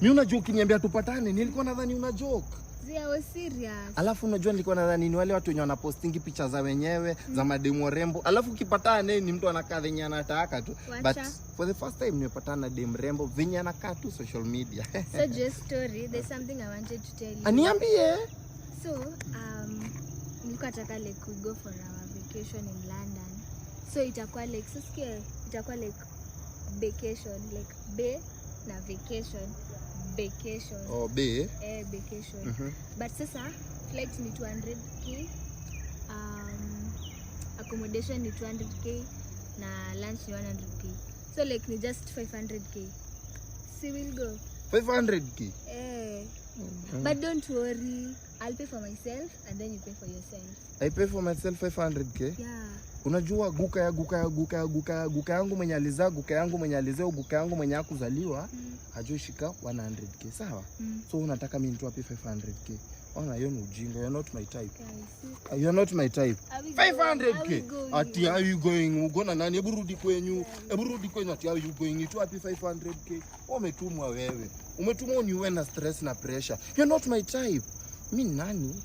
Mimi unajua ukiniambia tupatane, nilikuwa nadhani una joke. I was serious. Alafu unajua nilikuwa nadhani ni wale watu wenye wanapostingi picha za wenyewe, za mademu warembo. Alafu ukipatana ni mtu anakaa venye anataka tu. But for the first time nimepatana na dem rembo venye anakaa tu social media. So just story, there's something I wanted to tell you. Aniambie. So, nilikuwa nataka like we go for our vacation in London. So itakuwa like itakuwa like vacation, like bay na vacation. Vacation. Oh, bay? Vacation. But sasa flight ni 200k, accommodation ni 200k na lunch ni 100k. So like ni just 500k. So we'll go. 500k? But don't worry, I'll pay for myself and then you pay for yourself. I pay for myself 500k? Yeah. Unajua guka yangu mwenye alizaa, guka yangu mwenye alizeo, guka yangu mwenye hakuzaliwa hajui shika 100k, sawa? So unataka mimi nitoa 500k. Ona hiyo ni ujinga. You're not my type. You're not my type. 500k. Ati are you going? Ugona nani? Hebu rudi kwenyu. Ati are you going? Nitoa 500k. Umetumwa wewe. Umetumwa uniwe na stress na pressure. You're not my type. Mimi nani?